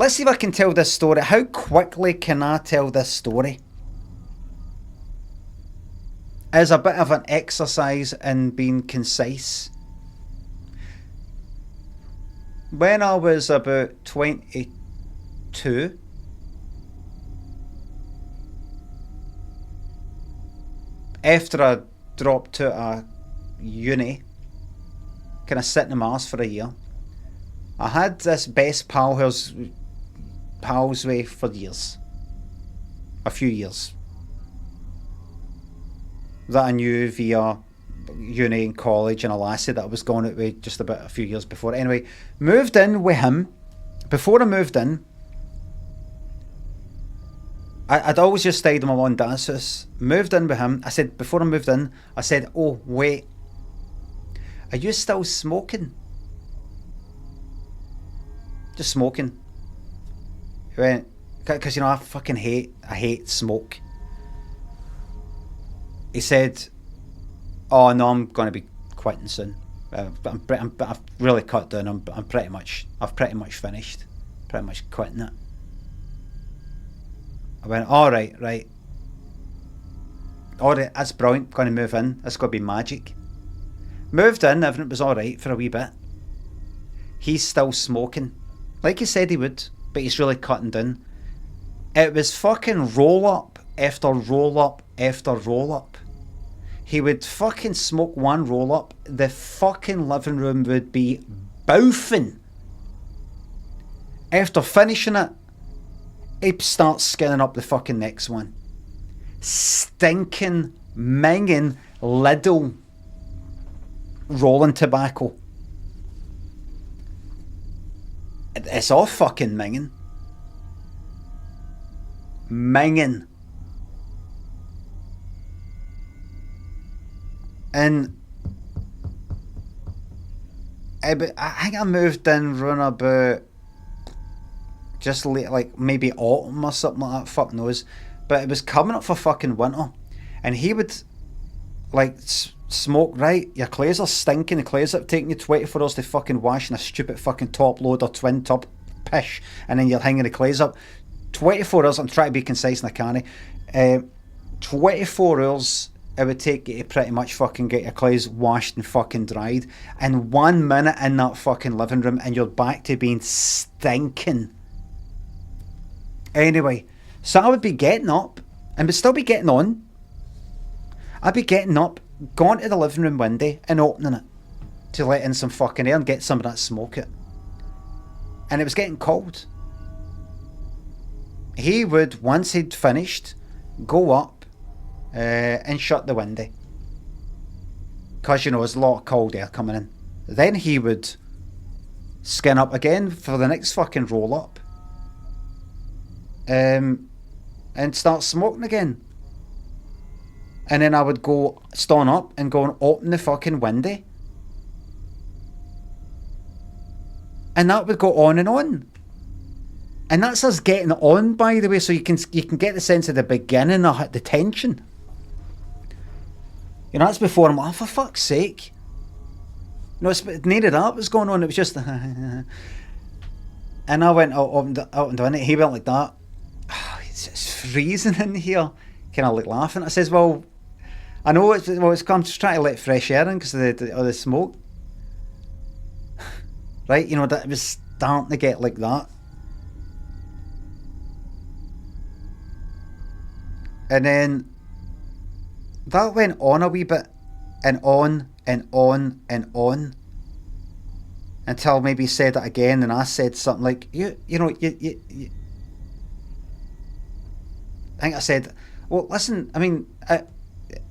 Let's see if I can tell this story. How quickly can I tell this story? As a bit of an exercise in being concise. When I was about 22, after I dropped out of uni, kind of sitting in my arse for a year, I had this best pal who I was pals with for years. A few years. That I knew via uni and college, and a lassie that I was going out with just about a few years before. Anyway, moved in with him. Before I moved in, I'd always just stayed in my mum and dad's house. Moved in with him. I said, before I moved in, I said, oh, wait, are you still smoking? Just smoking. He went, because, you know, I hate smoke. He said, oh no, I'm going to be quitting soon. I've really cut down. I've pretty much finished. Pretty much quitting it. I went, alright. Alright, that's brilliant. Going to move in. That's going to be magic. Moved in, everything was alright for a wee bit. He's still smoking. Like he said he would, but he's really cutting down. It was fucking roll up after roll up after roll up. He would fucking smoke one roll up, the fucking living room would be bouffing. After finishing it, he'd start skinning up the fucking next one. Stinking, minging, Lidl rolling tobacco. It's all fucking minging. Minging. And I think I moved in around about just late, like maybe autumn or something like that, fuck knows. But it was coming up for fucking winter. And he would like smoke, right, your clothes are stinking, the clothes that have taken you 24 hours to fucking wash in a stupid fucking top load or twin top pish, and then you're hanging the clothes up. 24 hours, I'm trying to be concise and I can't. 24 hours it would take you to pretty much fucking get your clothes washed and fucking dried. And 1 minute in that fucking living room and you're back to being stinking. Anyway, so I would be getting up and would still be getting on. I'd be getting up, going to the living room window and opening it to let in some fucking air and get some of that smoke out. And it was getting cold. He would, once he'd finished, go up and shut the window. Because, you know, there's a lot of cold air coming in. Then he would skin up again for the next fucking roll up. And start smoking again. And then I would go stand up and go and open the fucking window. And that would go on and on. And that's us getting on, by the way, so you can get the sense of the beginning of the tension. You know, that's before I'm like, oh, for fuck's sake. No, it's neither that was going on, it was just and I went out and down it, he went like that. Oh, it's freezing in here. Kind of like laughing. I says, well, I know it's I'm just trying to let fresh air in because of the smoke. Right, you know, that it was starting to get like that. And then that went on a wee bit, and on and on and on, until maybe he said it again, and I said something like, you know, I think I said, well, listen, I mean,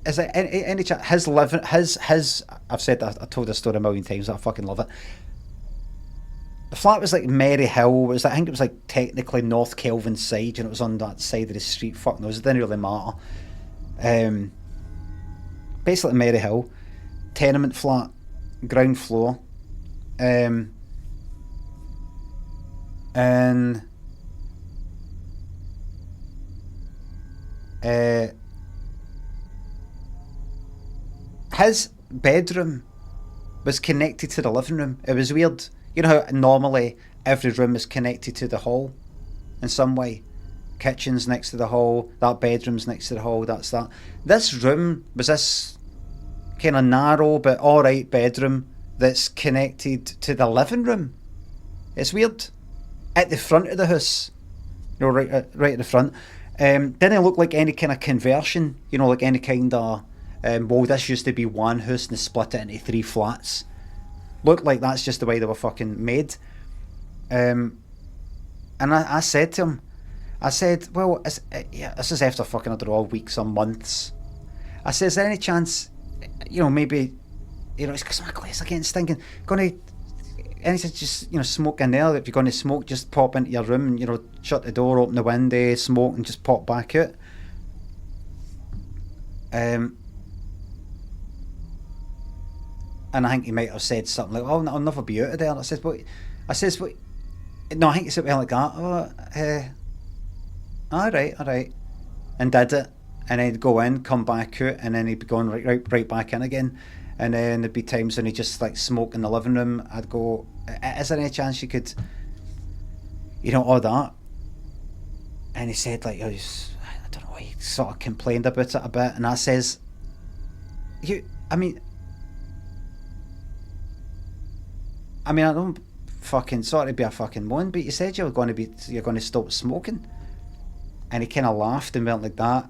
is there any chance his living, his I've said that, I told this story a million times, I fucking love it. The flat was like Mary Hill, I think it was like technically North Kelvin side, and it was on that side of the street, fuck knows, it didn't really matter. Basically Mary Hill, tenement flat, ground floor, and his bedroom was connected to the living room. It was weird. You know how normally every room is connected to the hall in some way. Kitchen's next to the hall, that bedroom's next to the hall, that's that. This room was this kind of narrow but alright bedroom that's connected to the living room. It's weird. At the front of the house, right at the front. Didn't look like any kind of conversion, like any kind of, well, this used to be one house and they split it into 3 flats. Looked like that's just the way they were fucking made. And I said to him, well, this is after fucking, I don't know, weeks or months. I said, is there any chance, maybe, it's because my glass are getting stinking. Any chance just, smoke in there? If you're going to smoke, just pop into your room and, shut the door, open the window, smoke and just pop back out. And I think he might have said something like, oh, I'll never be out of there. I said, no, I think he said something like that. Alright. And did it. And then he'd go in, come back out, and then he'd be going right back in again. And then there'd be times when he'd just like smoke in the living room. I'd go, is there any chance you could, all that? And he said like, I don't know, he sort of complained about it a bit. And I says, I don't fucking, sorry to be a fucking moan, but you said you're going to stop smoking. And he kind of laughed and went like that.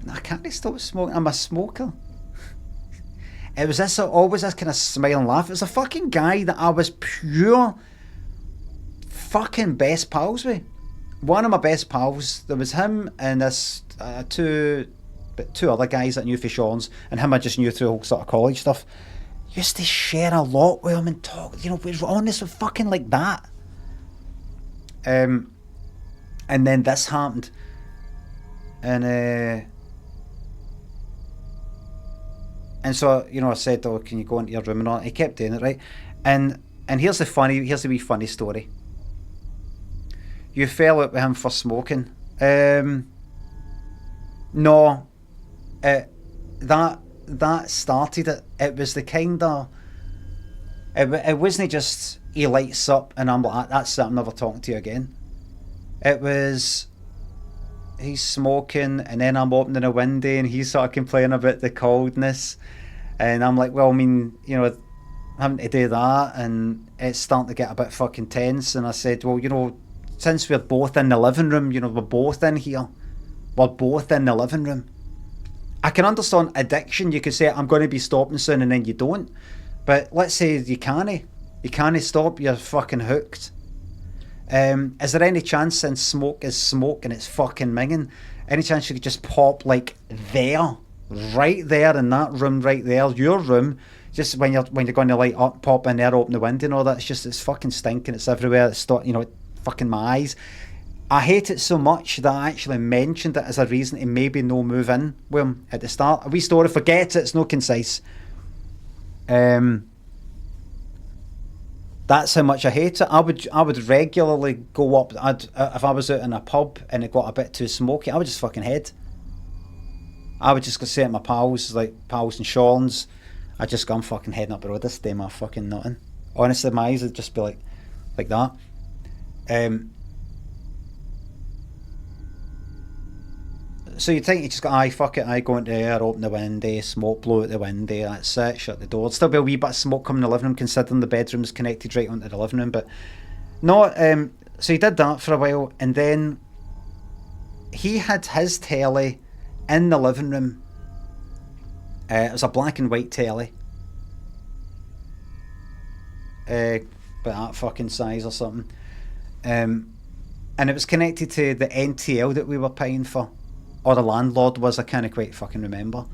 I can't stop smoking. I'm a smoker. It was always this kind of smile and laugh. It was a fucking guy that I was pure fucking best pals with. One of my best pals, there was him and this two other guys that I knew for Sean's, and him I just knew through the whole sort of college stuff. Used to share a lot with him and talk, we were honest with fucking like that. And then this happened. And so, I said, oh, can you go into your room and all? He kept doing it, right? And here's the wee funny story. You fell out with him for smoking. No. That started it. It was the kind of... It wasn't just he lights up and I'm like, that's it, I'm never talking to you again. It was... He's smoking and then I'm opening a window and he's sort of complaining about the coldness. And I'm like, well, having to do that and it's starting to get a bit fucking tense. And I said, well, since we're both in the living room, we're both in here. We're both in the living room. I can understand addiction. You could say, I'm going to be stopping soon and then you don't. But let's say you can't stop, you're fucking hooked. Is there any chance, since smoke is smoke and it's fucking minging, any chance you could just pop like there, right there in that room, right there, your room, just when you're going to light up, pop in there, open the window and all that. It's fucking stinking, it's everywhere, it's fucking my eyes. I hate it so much that I actually mentioned it as a reason to maybe no move in with him at the start. A wee story, forget it, it's no concise. That's how much I hate it. I would regularly go up. If I was out in a pub and it got a bit too smoky, I would just fucking head. I would just go say to my pals, like pals and Sean's, I'd just go, I'm fucking heading up the road this day, my fucking nothing. Honestly, my eyes would just be like that. So you think you just go, fuck it, I go into there, open the window, smoke, blow out the window, that's it, shut the door. There'd still be a wee bit of smoke coming in the living room, considering the bedroom's connected right onto the living room, but no, so he did that for a while, and then he had his telly in the living room. It was a black and white telly. But that fucking size or something. And it was connected to the NTL that we were paying for. Or the landlord was, I can't quite fucking remember.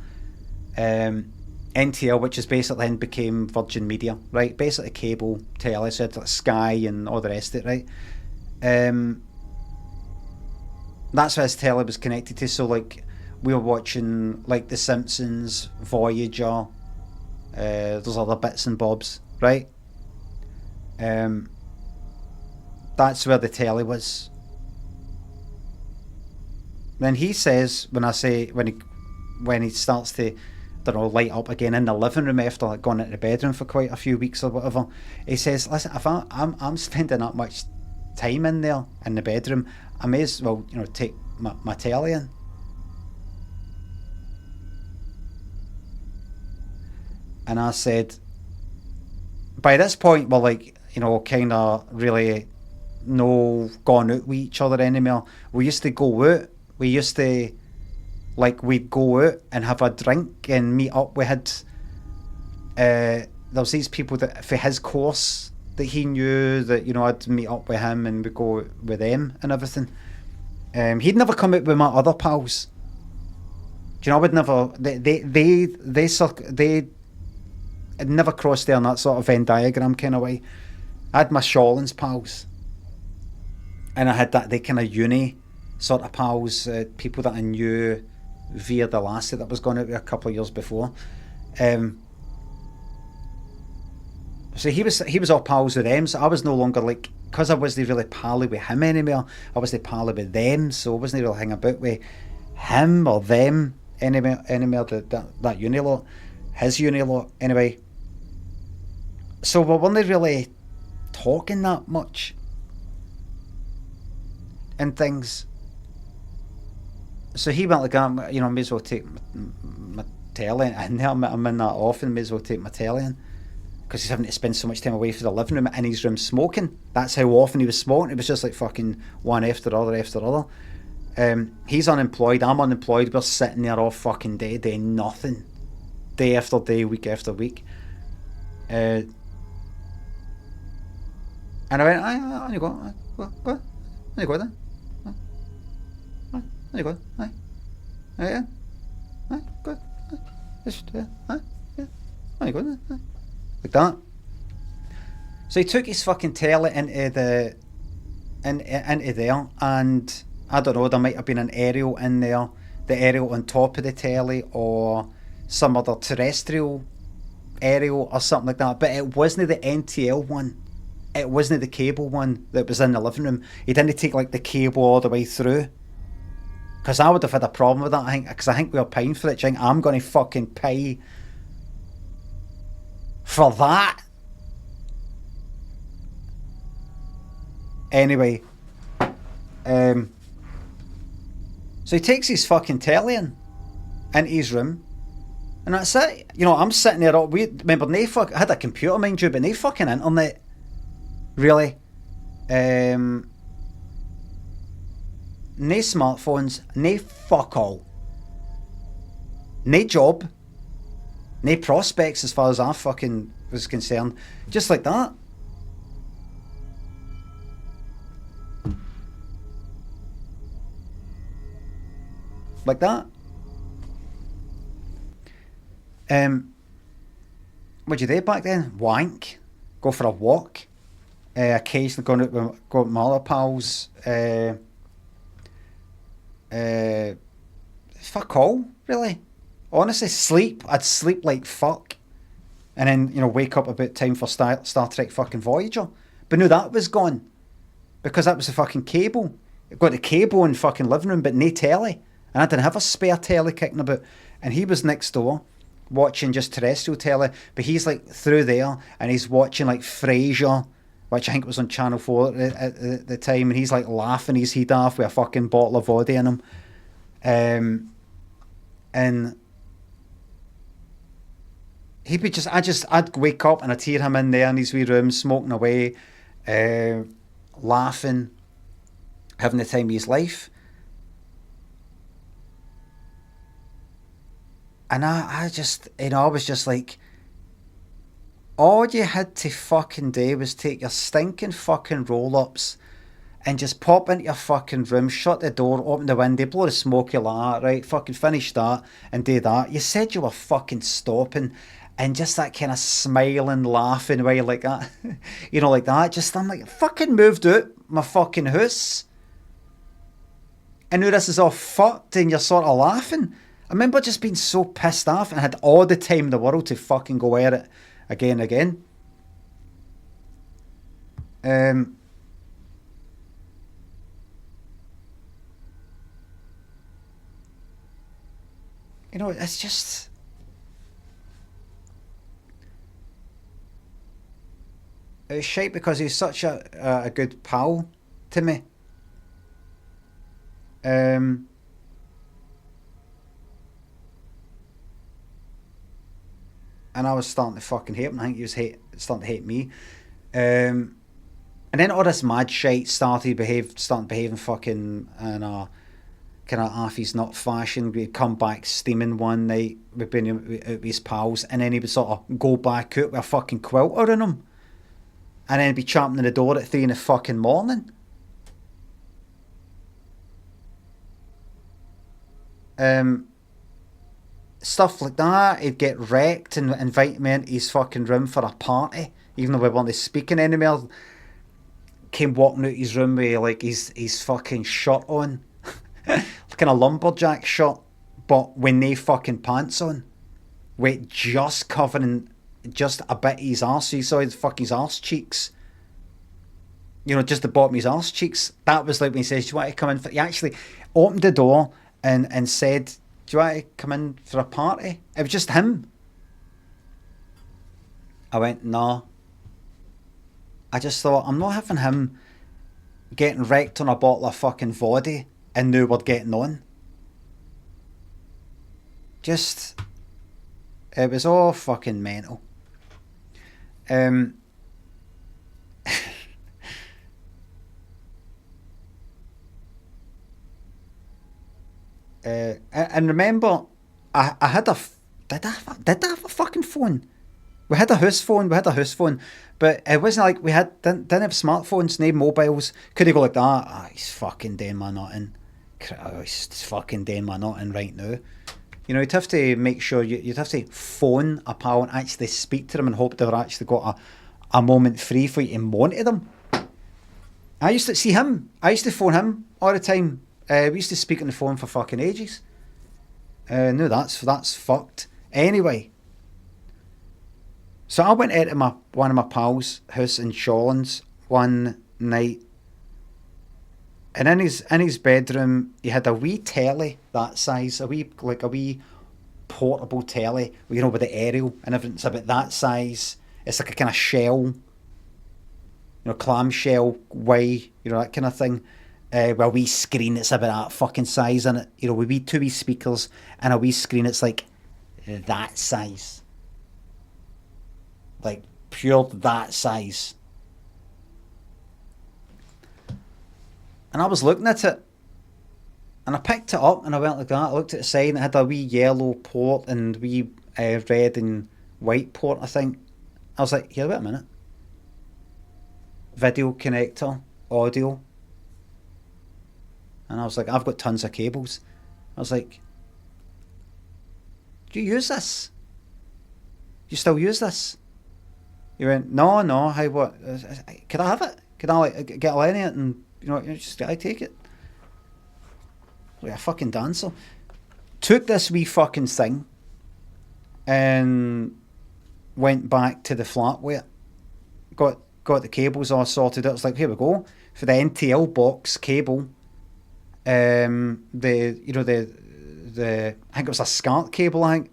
NTL, which is basically then became Virgin Media, right? Basically cable telly, so it's like Sky and all the rest of it, right? That's what his telly was connected to. So like we were watching like The Simpsons, Voyager, those other bits and bobs, right? That's where the telly was. Then he says, when he starts to don't know, light up again in the living room after like going into the bedroom for quite a few weeks or whatever. He says, "Listen, if I'm spending that much time in there in the bedroom, I may as well, you know, take my telly in." And I said, by this point, we're like, you know, kind of really no gone out with each other anymore. We used to go out. We used to, like, we'd go out and have a drink and meet up. We had, there was these people that for his course that he knew that, you know, I'd meet up with him and we'd go with them and everything. He'd never come out with my other pals. Do you know, I would never, they it never crossed there in that sort of Venn diagram kind of way. I had my Shawlands pals, and I had that they kind of uni sort of pals, people that I knew via the lassie that was going out with a couple of years before. So he was all pals with them. So I was no longer like, because I wasn't really pally with him anymore. I wasn't pally with them, so I wasn't really hanging about with him or them anymore. That uni lot, his uni lot anyway. So we weren't really talking that much and things. So he went like, you know, may as well take my telly in there. I'm in that often, may as well take my telly in. Because he's having to spend so much time away from the living room in his room smoking. That's how often he was smoking. It was just like fucking one after other after other. He's unemployed, I'm unemployed. We're sitting there all fucking day doing nothing. Day after day, week after week. And I went, on you go, go, on you go then. On you go, aye. Yeah, aye, good. Just, yeah, on you go then, aye. Like that. So he took his fucking telly into there, and I don't know, there might have been an aerial in there, the aerial on top of the telly, or some other terrestrial aerial or something like that. But it wasn't the NTL one. It wasn't the cable one that was in the living room. He didn't take like the cable all the way through. Because I would have had a problem with that, I think, because I think we were paying for it. I'm going to fucking pay for that. Anyway, so he takes his fucking telly into his room, and that's it. You know, I'm sitting there. Remember, I had a computer, mind you, but no fucking internet. Really, no smartphones, no fuck all, no job, no prospects as far as I fucking was concerned. Just like that. Like that. What'd you do back then? Wank. Go for a walk. Occasionally go with my other pals. Fuck all, really. Honestly, sleep. I'd sleep like fuck. And then, you know, wake up about time for Star Trek fucking Voyager. But no, that was gone. Because that was the fucking cable. It got the cable in fucking living room, but no telly. And I didn't have a spare telly kicking about. And he was next door watching just terrestrial telly. But he's like through there and he's watching like Frasier, which I think was on Channel 4 at the time, and he's like laughing his head off with a fucking bottle of vodka in him. And he'd be I'd wake up and I'd hear him in there in his wee room smoking away, laughing, having the time of his life. And I just, you know, I was just like, all you had to fucking do was take your stinking fucking roll-ups and just pop into your fucking room, shut the door, open the window, blow the smoke, you like that, right? Fucking finish that and do that. You said you were fucking stopping, and just that kind of smiling, laughing way like that, you know, like that. Just, I'm like, fucking moved out my fucking house. And now this is all fucked and you're sort of laughing. I remember just being so pissed off and I had all the time in the world to fucking go at it again and again. You know, it's just, it was shite because he's such a good pal to me. Um, and I was starting to fucking hate him. I think he was starting to hate me. Um, and then all this mad shit starting behaving fucking in a kind of half his nut fashion. We'd come back steaming one night. We'd been with his pals, and then he would sort of go back out with a fucking quilter in him, and then be champing on the door at 3 in the fucking morning. Um, Stuff like that. He'd get wrecked and invite me into his fucking room for a party, even though we weren't speaking anymore. Came walking out his room with like his fucking shirt on, like a lumberjack shirt, but with no fucking pants on, with just covering just a bit of his arse. So you saw his fucking arse cheeks. You know, just the bottom of his arse cheeks. That was like when he says, "Do you want to come in?" He actually opened the door and said, "Do you want to come in for a party?" It was just him. I went, "No." I just thought, I'm not having him getting wrecked on a bottle of fucking vodka and now we're getting on. Just, it was all fucking mental. Um, and remember, I had did I have a fucking phone? We had a house phone, but it wasn't like didn't have smartphones, no mobiles. Could he go like that? Ah, he's fucking doing my nutting. Oh, he's fucking doing my nutting right now. You know, you'd have to make sure you'd have to phone a pal and actually speak to them and hope they were actually got a moment free for you to moan to them. I used to see him. I used to phone him all the time. We used to speak on the phone for fucking ages. No, that's fucked. Anyway. So I went out to one of my pals' house in Shawlands one night, and in his bedroom he had a wee telly that size, a wee portable telly, you know, with the aerial and everything's about that size. It's like a kind of shell, you know, clamshell way, you know, that kind of thing. With a wee screen that's about that fucking size in it, you know, with two wee speakers and a wee screen. It's like that size. Like pure that size. And I was looking at it and I picked it up and I went like that. I looked at the side and it had a wee yellow port and wee red and white port, I think. I was like, here, wait a minute. Video connector, audio. And I was like, I've got tons of cables. I was like, do you use this? Do you still use this? He went, no, how, what? Could I have it? Could I like get a line of it and, you know, just I take it? Like a fucking dancer. Took this wee fucking thing and went back to the flat with it. Got the cables all sorted out. It was like, here we go. For the NTL box cable, the I think it was a SCART cable. I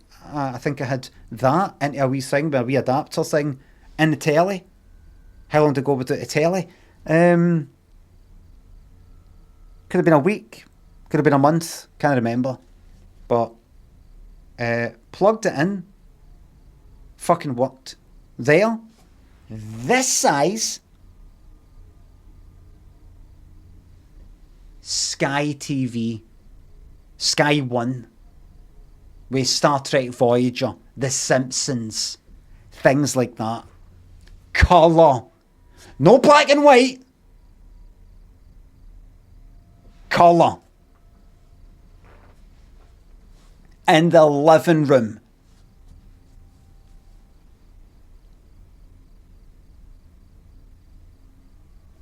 think I had that into a wee thing, with a wee adapter thing in the telly. How long to go without the telly? Could have been a week, could have been a month, can't remember. But plugged it in, fucking worked. There, this size, Sky TV, Sky One, with Star Trek Voyager, The Simpsons, things like that. Colour. No black and white. Colour. In the living room.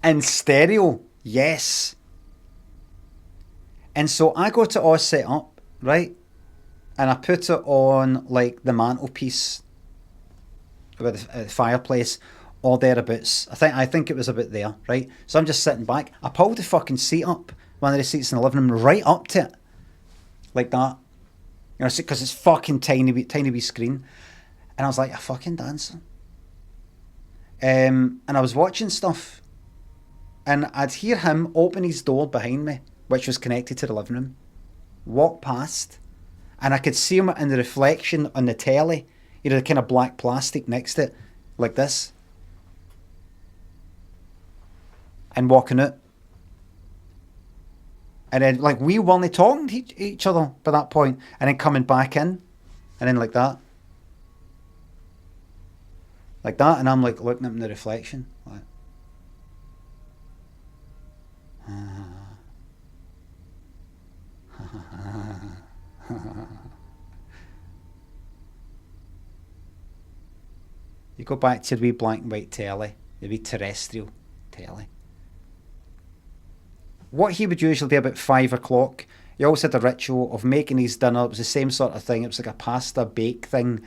In stereo. Yes. And so I got it all set up, right? And I put it on like the mantelpiece with the fireplace or thereabouts. I think it was about there, right? So I'm just sitting back. I pulled the fucking seat up, one of the seats in the living room, right up to it, like that. You know, because it's fucking tiny wee screen. And I was like, a fucking dancer. And I was watching stuff, and I'd hear him open his door behind me, which was connected to the living room, walk past, and I could see him in the reflection on the telly, you know, the kind of black plastic next to it, like this, and walking out. And then, like, we weren't talking to each other by that point, and then coming back in, and then like that. Like that, and I'm like looking at him in the reflection. Like, you go back to the wee black and white telly, the wee terrestrial telly. What he would usually be about 5 o'clock. He always had a ritual of making his dinner. It was the same sort of thing. It was like a pasta bake thing.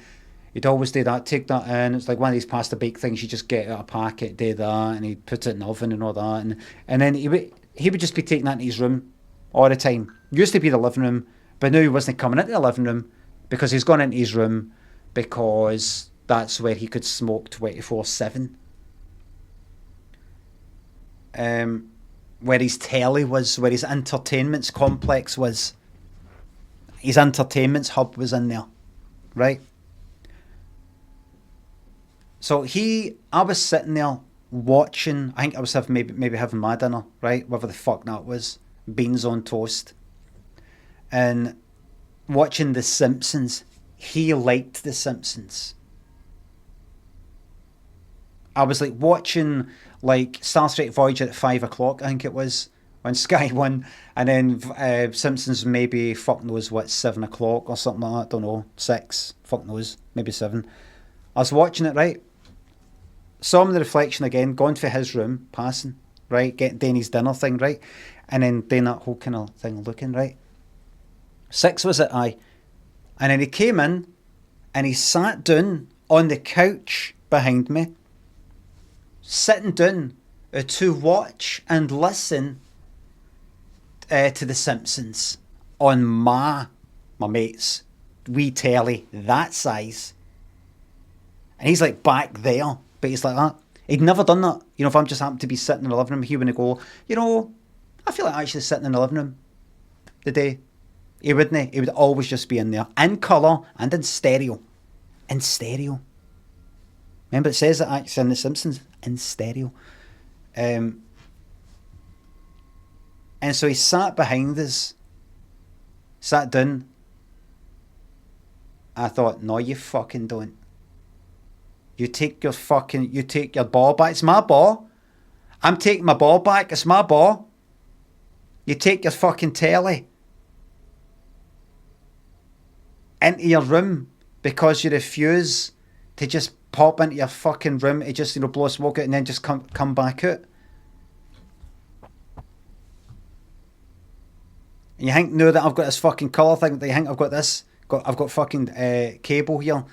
He'd always do that, take that in. It's like one of these pasta bake things. You just get out a packet, do that, and he'd put it in the oven and all that. And then he would just be taking that in his room all the time. Used to be the living room, but now he wasn't coming into the living room because he's gone into his room because that's where he could smoke 24/7. Where his telly was, where his entertainment complex was. His entertainment hub was in there, right? So I was sitting there watching. I think I was maybe having my dinner, right? Whatever the fuck that was, beans on toast, and watching The Simpsons. He liked The Simpsons. I was like watching like Star Trek Voyager at 5 o'clock, I think it was, on Sky One, and then Simpsons maybe fuck knows what 7 o'clock or something like that. Don't know, 6, fuck knows, maybe 7. I was watching it, right. Saw him in the reflection again, going to his room, passing, right, getting Danny's dinner thing, right, and then doing that whole kind of thing, looking, right. 6 was it, aye, and then he came in, and he sat down on the couch behind me, sitting down to watch and listen to The Simpsons on my mate's wee telly that size, and he's like back there, but he's like that. He'd never done that. You know, if I'm just happened to be sitting in the living room, he wouldn't go, you know, I feel like actually sitting in the living room today. He wouldn't. He would always just be in there, in colour and in stereo. In stereo. Remember, it says that actually in The Simpsons, in stereo. And so he sat behind us, sat down. I thought, no, you fucking don't. You take your ball back. It's my ball. I'm taking my ball back. It's my ball. You take your fucking telly into your room because you refuse to just pop into your fucking room to just, you know, blow smoke out and then just come back out. And you think now that I've got this fucking colour thing, that you think I've got this, I've got fucking cable here,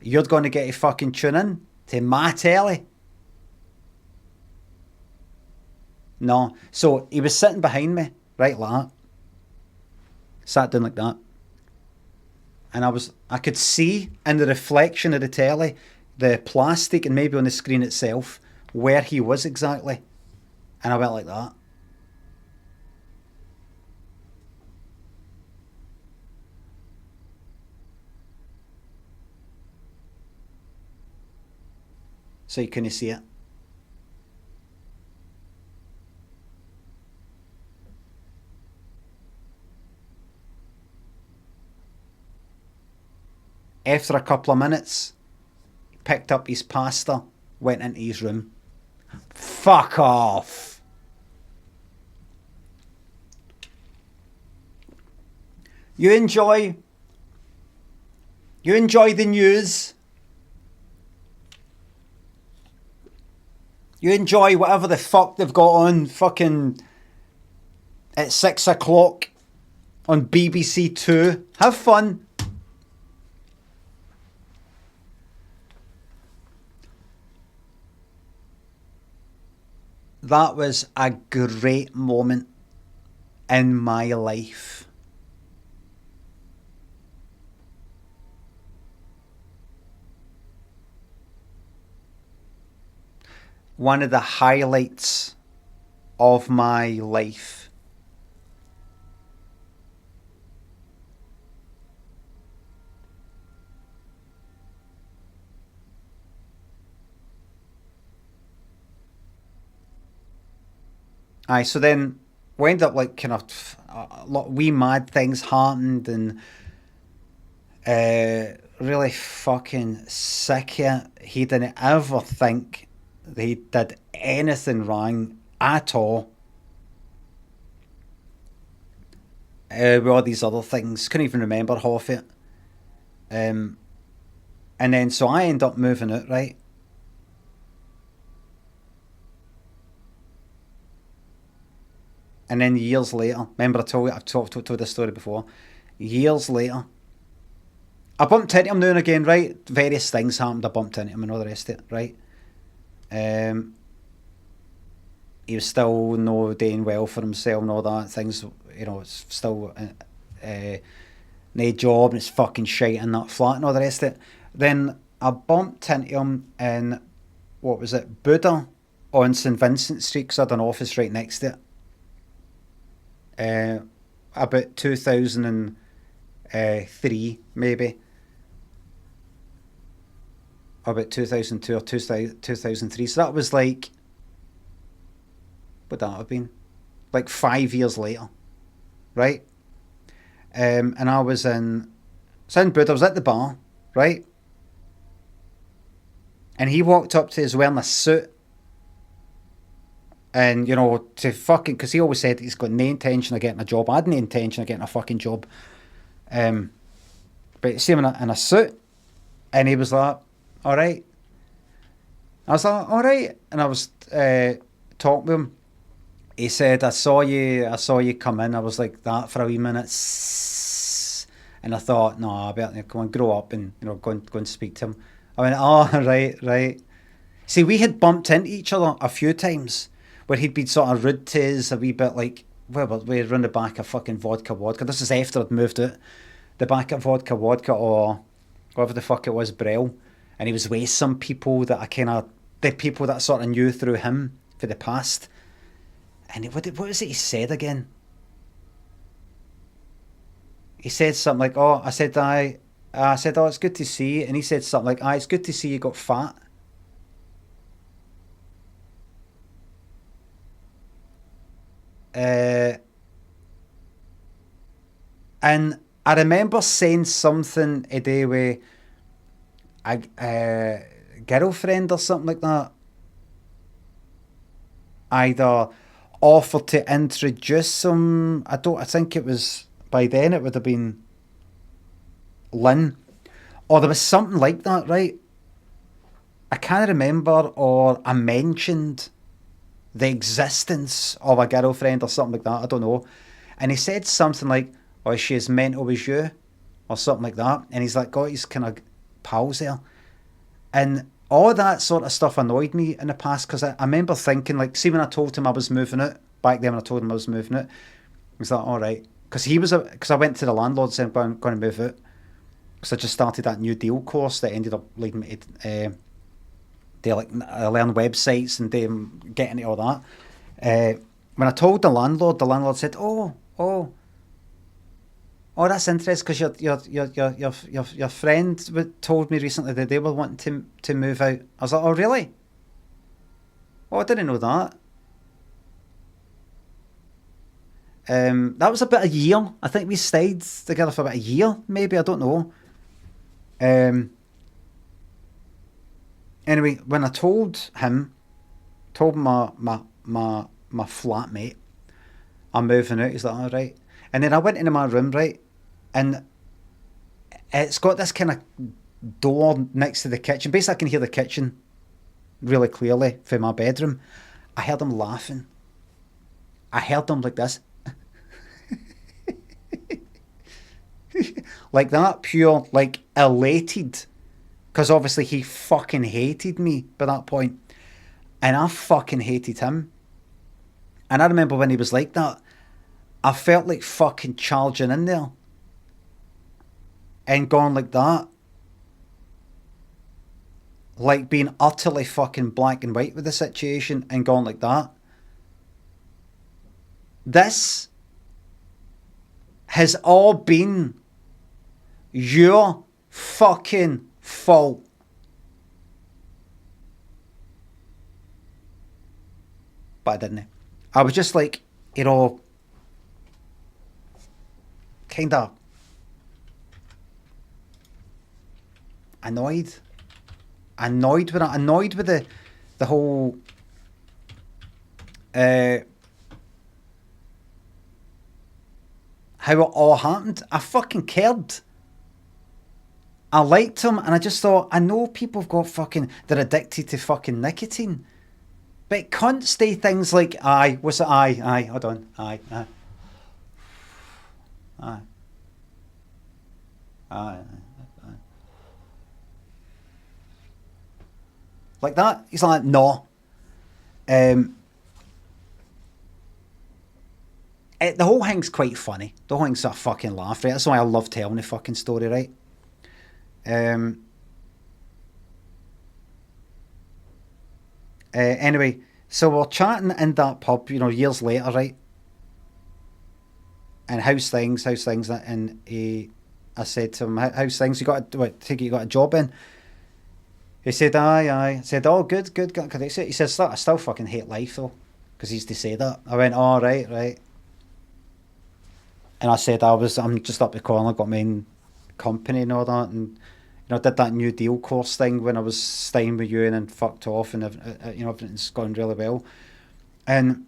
you're going to get to fucking tune in to my telly? No. So he was sitting behind me, right like that. Sat down like that. And I could see in the reflection of the telly, the plastic and maybe on the screen itself, where he was exactly. And I went like that. So you couldn't see it. After a couple of minutes, he picked up his pasta, went into his room. Fuck off. You enjoy the news. You enjoy whatever the fuck they've got on fucking at 6 o'clock on BBC Two. Have fun. That was a great moment in my life. one of the highlights of my life. Aye, so then we ended up like kind of a lot wee mad things happened, and really fucking sick of it. He didn't ever think that he did anything wrong at all. With all these other things, couldn't even remember half it. Um, and then so I end up moving out, right? And then years later, remember I've told this story before. Years later, I bumped into him now and again, right? Various things happened. I bumped into him and all the rest of it, right? Um, he was still no doing well for himself and all that. Things, it's still no job and it's fucking shite in that flat and all the rest of it. Then I bumped into him in, what was it, Buddha on St Vincent Street, because I had an office right next to it. About 2003, maybe. About 2002 or 2003. So that was like, would that have been? Like 5 years later, right? And I was in Buddha, I was at the bar, right? And he walked up to us wearing a suit. And, to fucking, because he always said he's got no intention of getting a job. I had no intention of getting a fucking job. But see him in a suit. And he was like, all right. I was like, all right. And I was talking with him. He said, I saw you come in. I was like that for a wee minute. And I thought, no, I better come on, grow up and, go and speak to him. I went, oh, right, right. See, we had bumped into each other a few times where he'd been sort of rude to us, a wee bit like, well, we're running the back of fucking vodka. This is after I'd moved out. The back of vodka or whatever the fuck it was, Brel. And he was with some people that the people that I sort of knew through him for the past. And what was it he said again? He said something like, oh, I said, oh, it's good to see you. And he said something like, it's good to see you got fat. And I remember saying something today with a girlfriend or something like that. Either offered to introduce him. I think it was, by then it would have been Lynn. Or there was something like that, right? I can't remember, or I mentioned the existence of a girlfriend or something like that. I don't know. And he said something like, oh, is she as mental as you? Or something like that. And he's like, got his kind of pals there. And all that sort of stuff annoyed me in the past, because I remember thinking, like, see when I told him I was moving out, back then when I told him I was moving out, he was like, all right. Because I went to the landlord and said, I'm going to move out. Because I just started that new deal course that ended up leading me to learn websites and getting into all that. When I told the landlord said, oh, that's interesting, because your friend told me recently that they were wanting to move out. I was like, oh really? Oh, I didn't know that. That was about a year. I think we stayed together for about a year, maybe. I don't know. Anyway, when I told my flatmate, I'm moving out, he's like, all right. And then I went into my room, right, and it's got this kind of door next to the kitchen. Basically, I can hear the kitchen really clearly from my bedroom. I heard him laughing. I heard him like this. Like that, pure, like, elated. Because obviously he fucking hated me by that point. And I fucking hated him. And I remember when he was like that, I felt like fucking charging in there. And going like that. like being utterly fucking black and white with the situation and going like that. This has all been your fucking fault. But I didn't. I was just like, you know, kind of annoyed. Annoyed with the whole how it all happened. I fucking cared. I liked him, and I just thought, I know people have got fucking, they're addicted to fucking nicotine. But cunts say things like, aye, what's it, aye, hold on, aye. Like that? He's like, no. The whole thing's quite funny. The whole thing's a fucking laugh, right? That's why I love telling the fucking story, right? Anyway, so we're chatting in that pub, you know, years later, right? And how's things? And I said to him, how's things? You got you got a job in? He said, aye. I said, oh, good. He says, I still fucking hate life though, because he used to say that. I went, oh, right. And I said, I'm just up the corner, got my own company and all that, and you know, did that new deal course thing when I was staying with you, and then fucked off, and you know, everything's gone really well. And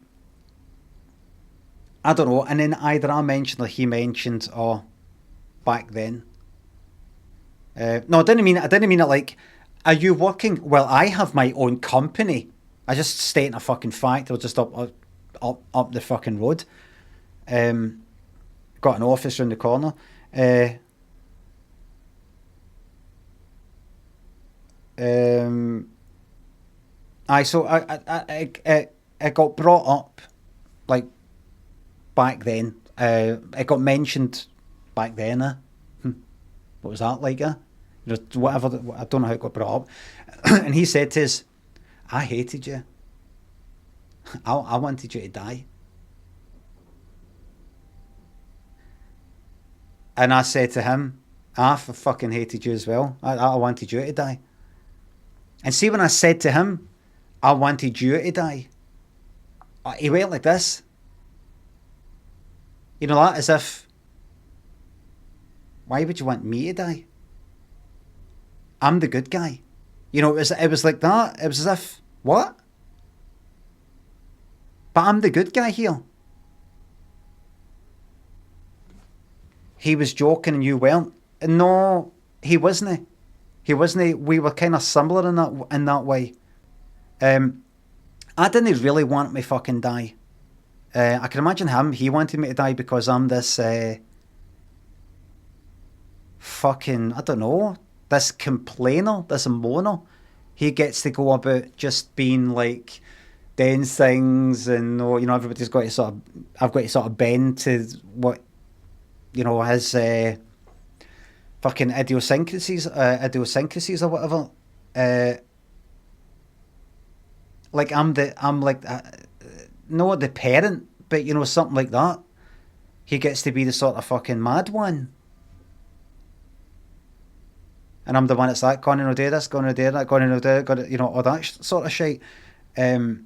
I don't know. And then either I mentioned or he mentioned, oh, back then. No, I didn't mean it like, are you working? Well, I have my own company. I just stating a fucking fact. I was just up the fucking road. Got an office around the corner. I got brought up like back then. It got mentioned back then. What was that like? You know, whatever. I don't know how it got brought up. And he said to us, "I hated you. I wanted you to die." And I said to him, I fucking hated you as well. I wanted you to die. And see, when I said to him, I wanted you to die, he went like this. You know that? As if, why would you want me to die? I'm the good guy. You know, it was like that. It was as if, what? But I'm the good guy here. He was joking and you weren't. No, he wasn't. He wasn't. We were kind of similar in that way. I didn't really want me fucking die. I can imagine him. He wanted me to die because I'm this fucking, I don't know, this complainer, this moaner. He gets to go about just being like doing things, and you know, everybody's got to sort of, I've got to sort of bend to what, you know, his fucking idiosyncrasies or whatever. Like I'm like not the parent, but you know, something like that. He gets to be the sort of fucking mad one, and I'm the one that's like, going to do this, going to do that, going to do, got to, you know, all that sort of shit. Anyway,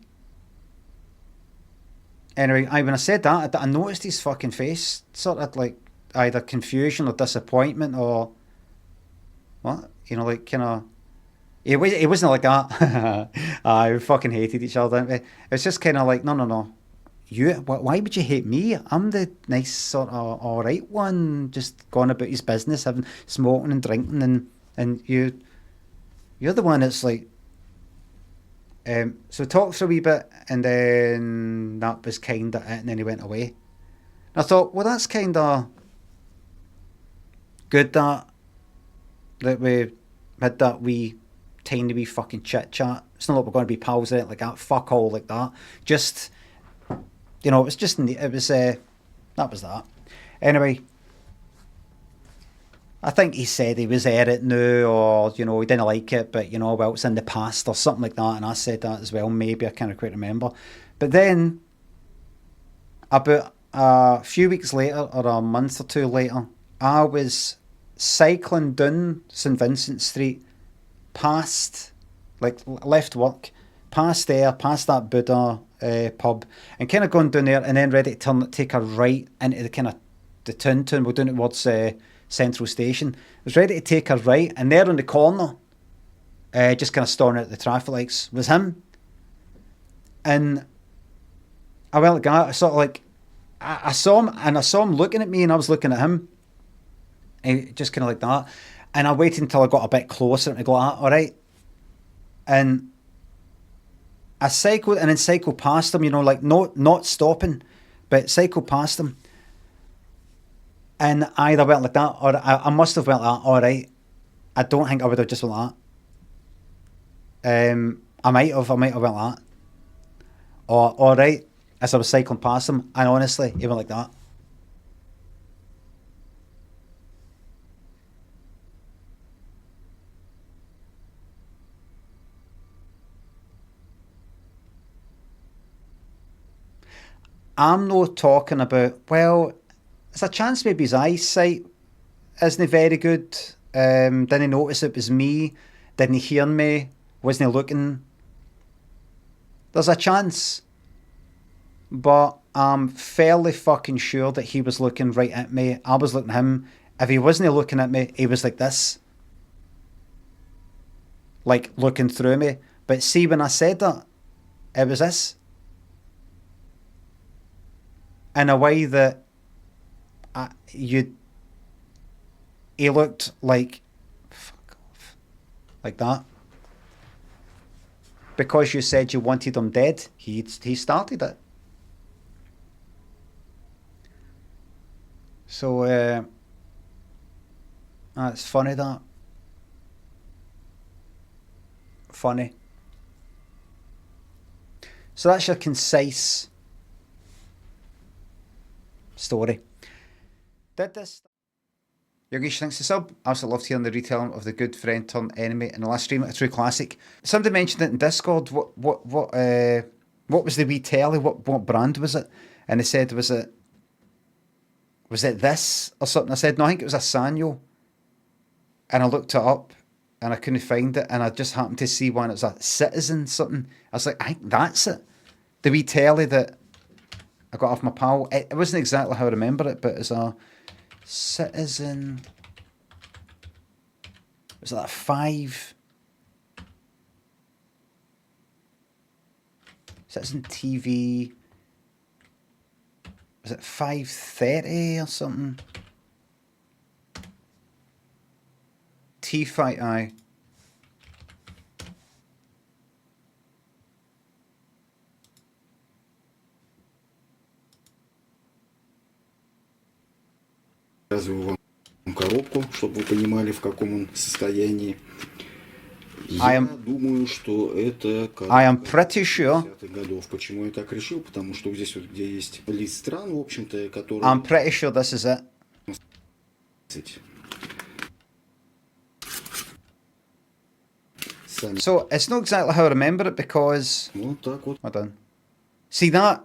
when I said that, I noticed his fucking face, sort of like either confusion or disappointment or what, you know, like kind of. It wasn't like that. I fucking hated each other, didn't we? It was just kind of like, no. Why would you hate me? I'm the nice sort of all right one, just going about his business, having smoking and drinking, and you're the one that's like. So talked for a wee bit, and then that was kind of it, and then he went away. And I thought, well, that's kind of good that we had that wee tiny wee fucking chit chat. It's not like we're going to be pals in it like that. Fuck all like that. Just, you know, that was that. Anyway, I think he said he was at it now, or you know, he didn't like it, but you know, well, it's in the past or something like that. And I said that as well. Maybe I can't quite remember. But then, about a few weeks later, or a month or two later, I was cycling down St Vincent Street, past, like left work, past there, past that Buddha pub, and kind of going down there, and then ready to take a right into the kind of the town. We're doing it towards Central Station. I was ready to take a right, and there on the corner, just kind of staring at the traffic lights, was him. And I went like, I sort of like, I saw him, and I saw him looking at me, and I was looking at him, and just kind of like that. And I waited until I got a bit closer, and I go, all right. And I cycled, and then cycled past him, you know, like not stopping, but cycled past him. And I either went like that, or I must have went like that. All right, I don't think I would have just went like that. I might have went like that. Or all right, as I was cycling past him, and honestly, he went like that. I'm not talking about, well, there's a chance maybe his eyesight isn't very good. Didn't notice it was me. Didn't hear me. Wasn't looking. There's a chance. But I'm fairly fucking sure that he was looking right at me. I was looking at him. If he wasn't looking at me, he was like this. Like looking through me. But see, when I said that, it was this. In a way that he looked like, fuck off, like that. Because you said you wanted him dead, he started it. So that's funny, that. Funny. So that's your concise story. Did this? Yogesh, thanks to sub. I also loved hearing the retelling of the good friend turned enemy in the last stream. A true classic. Somebody mentioned it in Discord. What was the wee telly? What brand was it? And they said, was it this or something? I said, no, I think it was a Sanyo. And I looked it up and I couldn't find it. And I just happened to see one. It was a Citizen something. I was like, I think that's it. The wee telly that I got off my pal. It wasn't exactly how I remember it, but it's a Citizen. Was that 5? Citizen TV. Was it 530 or something? T-Fight, aye. Показываю вам коробку, чтобы вы понимали, в каком он состоянии. Я думаю, что это I am pretty sure. 50-х годов. Почему я так решил? Потому что здесь вот, где есть лист стран, в общем-то, который... I'm pretty sure this is it. So it's not exactly how I remember it because. Вот так вот. Hold on. See that?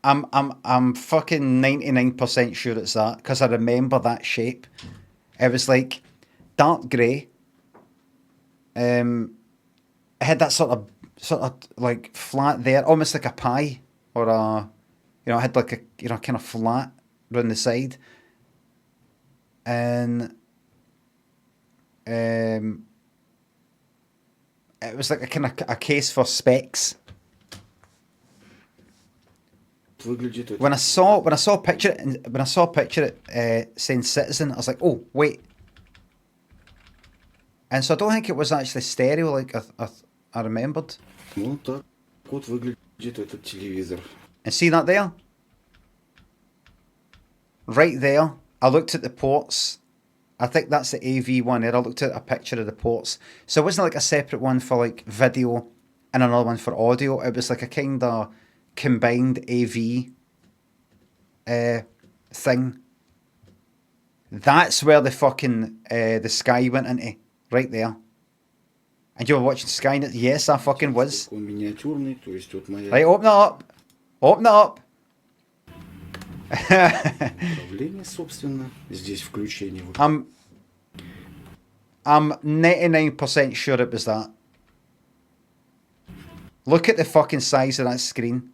I'm fucking 99% sure it's that because I remember that shape. It was like dark grey. It had that sort of like flat there, almost like a pie, or a, you know, it had like a, you know, kind of flat around the side, and it was like a kind of a case for specs. When I saw a picture saying Citizen, I was like, oh wait. And so I don't think it was actually stereo like I remembered. Вот так вот выглядит этот телевизор. And see that there? Right there. I looked at the ports. I think that's the AV one there. I looked at a picture of the ports. So it wasn't like a separate one for like video and another one for audio. It was like a kind of combined AV thing That's where the fucking the sky went into. Right there. And you were watching Skynet? Yes, I fucking was. Он миниатюрный, то есть вот моя Right, open it up. Open it up. управление, собственно. Здесь включение. I'm 99% sure it was that. Look at the fucking size of that screen.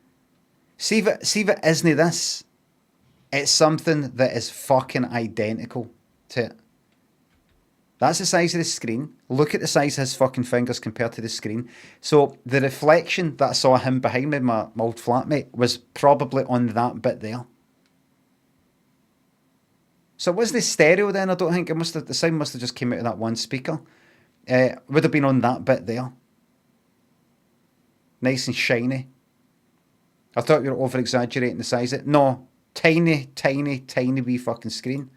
See if it isn't this. It's something that is fucking identical to it. That's the size of the screen. Look at the size of his fucking fingers compared to the screen. So the reflection that I saw him behind me, my old flatmate, was probably on that bit there. So it wasn't stereo then, I don't think. The sound must have just came out of that one speaker. Would have been on that bit there. Nice and shiny. I thought you were over exaggerating the size of it. No. Tiny, tiny, tiny wee fucking screen.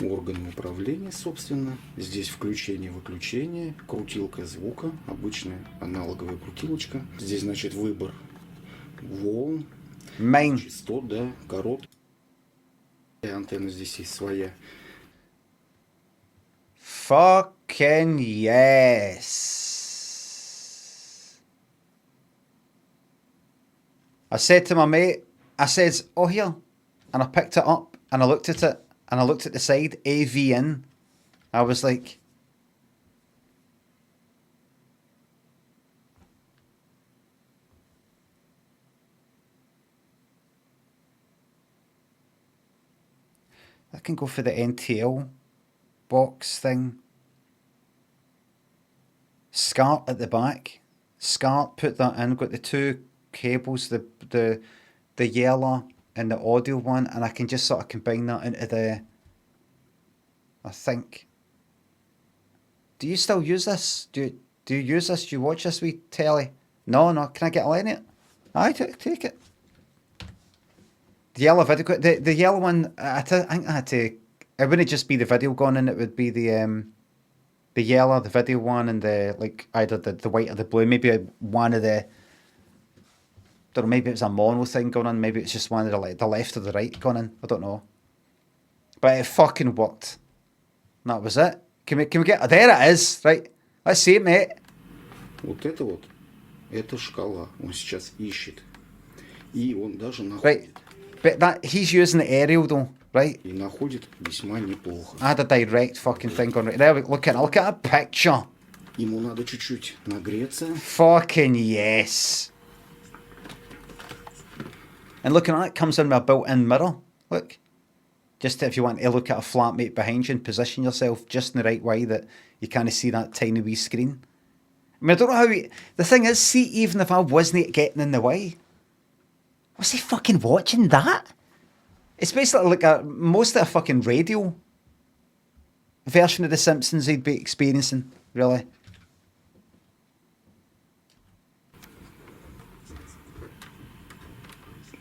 Органы управления, собственно. Здесь включение-выключение, крутилка звука, обычная аналоговая крутилочка. Здесь, значит, выбор волн, частот, да, короткие. Антенна здесь есть своя. Fucking yes. I said to my mate, I says, oh here. And I picked it up and I looked at it. And I looked at the side, AV in. I was like, I can go for the NTL box thing. SCART at the back. SCART, put that in. Got the two cables, the yellow and the audio one, and I can just sort of combine that into the, I think. Do you still use this? Do you use this? Do you watch this wee telly? No. Can I get a line in it? Aye, take it. The yellow video, the yellow one. I think I had to. It wouldn't just be the video gone in. It would be the yellow, the video one, and the like either the white or the blue. Maybe one of the. Don't know, maybe it was a mono thing going on, maybe it's just one of the left or the right going in, I don't know. But it fucking worked. And that was it. Can we get, there it is, right, let's see it, mate. Вот это шкала, он сейчас ищет. И он даже находит. Right, but that, he's using the aerial though, right? И находит весьма неплохо. I had a direct fucking thing going right there, look at a picture. Ему надо чуть-чуть нагреться. Fucking yes. And looking at it, comes in with a built-in mirror. Look. Just if you want to look at a flatmate behind you and position yourself just in the right way that you kind of see that tiny wee screen. I mean, I don't know how the thing is, see, even if I wasn't getting in the way, was he fucking watching that? It's basically like most of a fucking radio version of The Simpsons he'd be experiencing, really.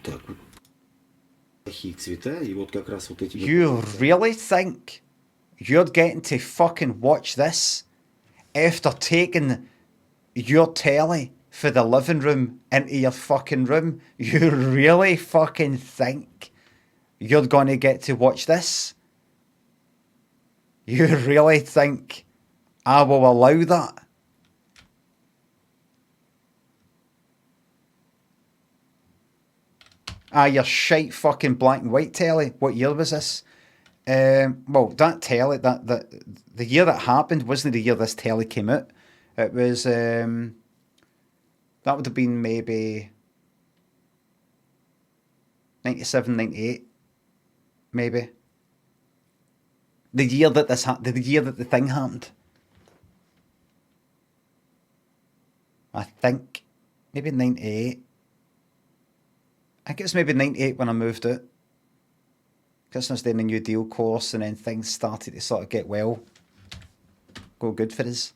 Так, плохие цвета, и вот как раз вот эти... You really think you're getting to fucking watch this after taking your telly for the living room into your fucking room? You really fucking think you're gonna get to watch this? You really think I will allow that? Your shite fucking black and white telly. What year was this? Well, that telly, the year that happened wasn't the year this telly came out. It was, that would have been maybe 97, 98, maybe. The year that the year that the thing happened. I think maybe 98. I think it was maybe 98 when I moved out. Because I was doing a new deal course and then things started to sort of go good for us.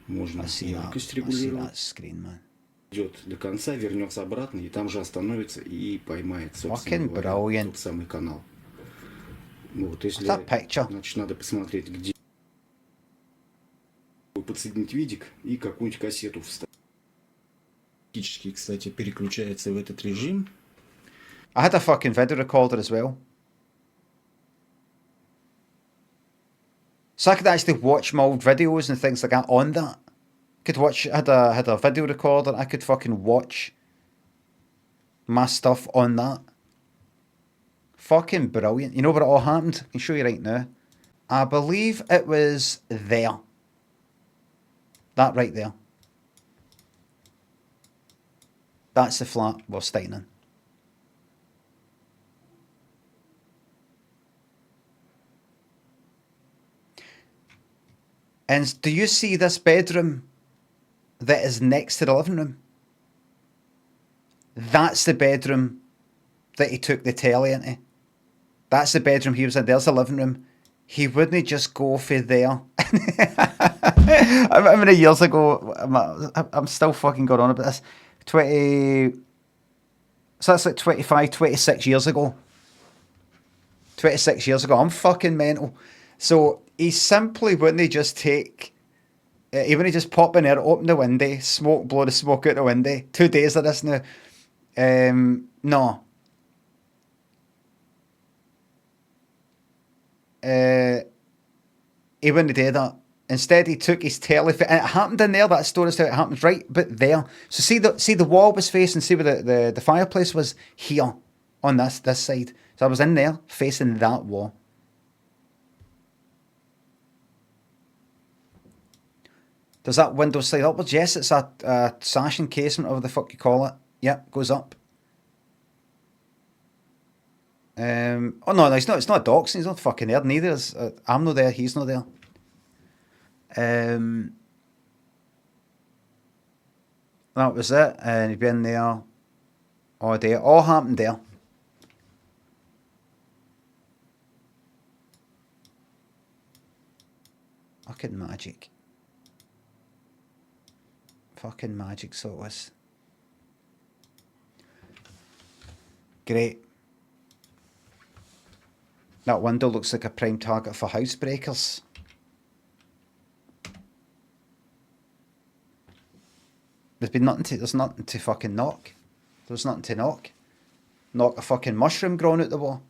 Можно яркость регулировать. That screen, man. Идет до конца, вернется обратно, и там же остановится и поймает, собственно говоря, тот самый канал. Вот, если, значит, надо посмотреть, где подсоединить видик и какую-нибудь кассету вставить. Автоматически, кстати, переключается в этот режим. I had a fucking video recorder as well. So I could actually watch my old videos and things like that on that. Could watch, had a video recorder, I could fucking watch my stuff on that. Fucking brilliant. You know where it all happened? I can show you right now. I believe it was there. That right there. That's the flat we're staying in. And do you see this bedroom that is next to the living room? That's the bedroom that he took the telly into. That's the bedroom he was in. There's the living room. He wouldn't just go for there. How many years ago? I'm still fucking going on about this. 20. So that's like 25, 26 years ago. 26 years ago. I'm fucking mental. So he simply wouldn't just take. He wouldn't just pop in there, open the window, blow the smoke out the window. 2 days of this now. No. He wouldn't do that. Instead, he took his telly, and it happened in there. That story's how it happened, right? But there. So see the wall was facing. See where the fireplace was here on this side. So I was in there facing that wall. Does that window slide upwards? Yes, it's a sash encasement, whatever the fuck you call it. Yep, goes up. Oh no, it's not a doxing. He's not fucking there. Neither is. I'm not there. He's not there. That was it, and he'd been there all day. It all happened there. Fucking magic. Fucking magic, so it was. Great. That window looks like a prime target for housebreakers. There's nothing to fucking knock. There's nothing to knock. Knock a fucking mushroom growing out the wall.